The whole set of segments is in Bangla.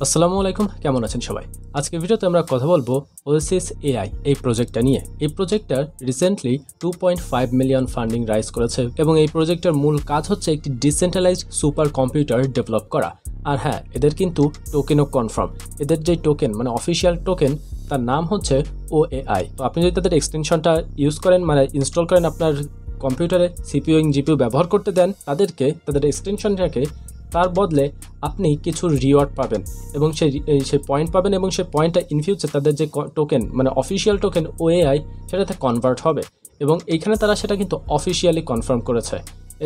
আসসালামু আলাইকুম, কেমন আছেন সবাই? আজকের ভিডিওতে আমরা কথা বলবো ওয়েসিস এআই এই প্রজেক্টটা নিয়ে। এই প্রজেক্টটা রিসেন্টলি 2.5 মিলিয়ন ফান্ডিং রাইজ করেছে এবং এই প্রজেক্টের মূল কাজ হচ্ছে একটি ডিসেন্ট্রালাইজড সুপার কম্পিউটার ডেভেলপ করা। আর হ্যাঁ, এদের কিন্তু টোকেনও কনফার্ম। এদের যে টোকেন মানে অফিসিয়াল টোকেন, তার নাম হচ্ছে OAI। তো আপনি যদি তাদের এক্সটেনশনটা ইউজ করেন মানে ইনস্টল করেন আপনার কম্পিউটারে, সিপিইউ এবং জিপিইউ ব্যবহার করতে দেন তাদেরকে, তাদের এক্সটেনশনটাকে, তার বদলে আপনি কিছু রিওয়ার্ড পাবেন এবং সেই পয়েন্ট পাবেন এবং সেই পয়েন্টটা ইন ফিউচার তাদের যে টোকেন মানে অফিসিয়াল টোকেন OAI সেটাতে কনভার্ট হবে এবং এইখানে তারা সেটা কিন্তু অফিসিয়ালি কনফার্ম করেছে।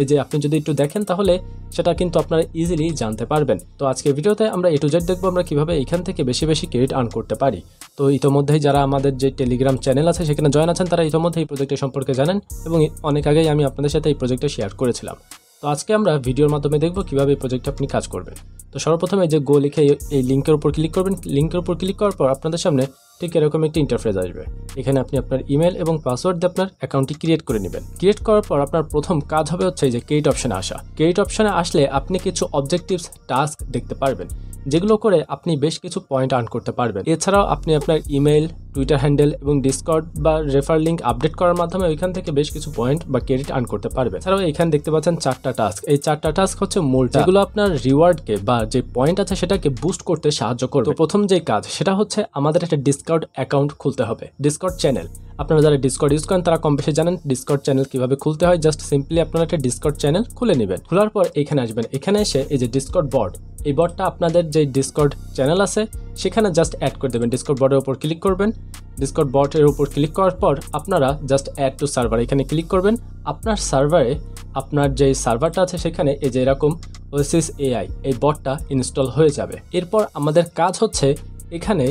এই যে আপনি যদি একটু দেখেন তাহলে সেটা কিন্তু আপনারা ইজিলি জানতে পারবেন। তো আজকের ভিডিওতে আমরা A to Z দেখবো আমরা কীভাবে এইখান থেকে বেশি বেশি ক্রেডিট আর্ন করতে পারি। তো ইতোমধ্যেই যারা আমাদের যে টেলিগ্রাম চ্যানেল আছে সেখানে জয়েন আছেন তারা ইতোমধ্যেই এই প্রজেক্টের সম্পর্কে জানেন এবং অনেক আগেই আমি আপনাদের সাথে এই প্রজেক্টটা শেয়ার করেছিলাম। তো আজকে আমরা ভিডিওর মাধ্যমে দেখব কিভাবে এই প্রজেক্টে আপনি কাজ করবেন। তো সর্বপ্রথমে যে গো লিখে এই লিঙ্কের উপর ক্লিক করবেন। লিঙ্কের উপর ক্লিক করার পর আপনাদের সামনে ঠিক এরকম একটি ইন্টারফেস আসবে। এখানে আপনি আপনার ইমেল এবং পাসওয়ার্ড দিয়ে আপনার অ্যাকাউন্টটি ক্রিয়েট করে নেবেন। ক্রিয়েট করার পর আপনার প্রথম কাজ হবে হচ্ছে যে ক্রেডিট অপশানে আসা। ক্রেডিট অপশানে আসলে আপনি কিছু অবজেক্টিভস টাস্ক দেখতে পারবেন, যেগুলো করে আপনি বেশ কিছু পয়েন্ট আর্ন করতে পারবেন। এছাড়াও আপনি আপনার ইমেল, টুইটার হ্যান্ডেল এবং ডিসকর্ড বা রেফার লিঙ্ক আপডেট করার মাধ্যমে ওইখান থেকে বেশ কিছু পয়েন্ট বা ক্রেডিট আর্ন করতে পারবেন। এছাড়াও এখানে দেখতে পাচ্ছেন 4টা টাস্ক। এই 4টা টাস্ক হচ্ছে মূল, যেগুলো আপনার রিওয়ার্ডকে বা যে পয়েন্ট আছে সেটাকে বুস্ট করতে সাহায্য করবে। তো প্রথম যে কাজ সেটা হচ্ছে আমাদের একটা ডিসকর্ড অ্যাকাউন্ট খুলতে হবে, ডিসকর্ড চ্যানেল। আপনারা যারা ডিসকর্ড ইউজ করেন তারা কম বেশি জানেন ডিসকর্ড চ্যানেল কিভাবে খুলতে হয়। জাস্ট সিম্পলি আপনারা একটা ডিসকর্ড চ্যানেল খুলে নেবেন। খোলার পর এখানে আসবেন। এখানে এসে এই যে ডিসকর্ড বট, এই বটটা আপনাদের যে ডিসকর্ড চ্যানেল আছে সেখানে জাস্ট অ্যাড করে দেবেন। ডিসকর্ড বটের উপর ক্লিক করবেন। ডিসকর্ড বটের উপর ক্লিক করার পর আপনারা জাস্ট অ্যাড টু সার্ভার এখানে ক্লিক করবেন। আপনার সার্ভারে আপনার যে সার্ভারটা আছে সেখানে এই যে এরকম ওয়েসিস এআই এই বটটা ইনস্টল হয়ে যাবে। এরপর আমাদের কাজ হচ্ছে এখানে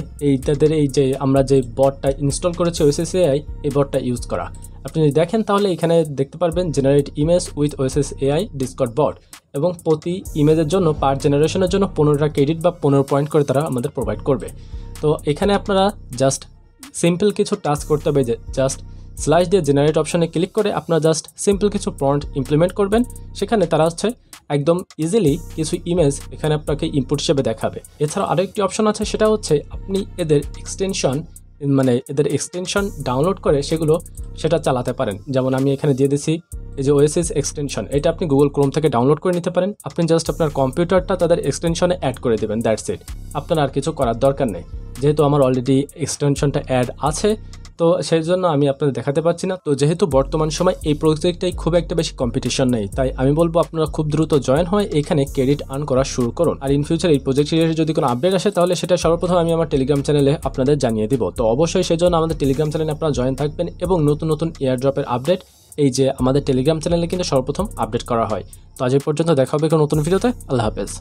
তাদের এই যে আমরা যে বটটা ইনস্টল করেছি ওয়েসিস এআই, এই বটটা ইউজ করা। আপনি যদি দেখেন তাহলে এখানে দেখতে পারবেন generate image with oasis AI Discord bot এবং প্রতি ইমেজের জন্য পার জেনারেশনের জন্য 15টা ক্রেডিট বা 15 পয়েন্ট করে তারা আমাদের প্রোভাইড করবে। তো এখানে আপনারা জাস্ট সিম্পল কিছু টাস্ক করতে হবে, যে জাস্ট স্ল্যাশ দিয়ে জেনারেট অপশনে ক্লিক করে আপনারা জাস্ট সিম্পল কিছু প্রম্পট ইমপ্লিমেন্ট করবেন। সেখানে তারা হচ্ছে একদম ইজিলি কিছু ইমেজ এখানে আপনাকে ইনপুট হিসেবে দেখাবে। এছাড়াও আরেকটি অপশন আছে, সেটা হচ্ছে আপনি এদের এক্সটেনশন ডাউনলোড করে সেটা চালাতে পারেন। যেমন আমি এখানে দিয়ে দিচ্ছি এই যে ওয়েসিস এক্সটেনশন, এটা আপনি গুগল ক্রোম থেকে ডাউনলোড করে নিতে পারেন। আপনি জাস্ট আপনার কম্পিউটারটা তাদের এক্সটেনশনে অ্যাড করে দেবেন, দ্যাটস ইট। আপনার আর কিছু করার দরকার নেই। যেহেতু আমার অলরেডি এক্সটেনশনটা অ্যাড আছে তো সেই জন্য আমি আপনাদের দেখাতে পাচ্ছি না। তো যেহেতু বর্তমান সময় এই প্রজেক্টটাই খুব একটা বেশি কম্পিটিশন নেই, তাই আমি বলবো আপনারা খুব দ্রুত জয়েন হয়ে এখানে ক্রেডিট আর্ন করা শুরু করুন। আর ইন ফিউচার এই প্রজেক্ট রিলেটেড যদি কোনো আপডেট আসে তাহলে সেটা সর্বপ্রথম আমি আমার টেলিগ্রাম চ্যানেলে আপনাদের জানিয়ে দিব। তো অবশ্যই সেজন্য আমাদের টেলিগ্রাম চ্যানেলে আপনারা জয়েন থাকবেন এবং নতুন নতুন এয়ারড্রপের আপডেট এই যে আমাদের টেলিগ্রাম চ্যানেলে কিন্তু সর্বপ্রথম আপডেট করা হয়। তো আজ এই পর্যন্ত দেখা হবে কোনো নতুন ভিডিওতে। আল্লাহ হাফেজ।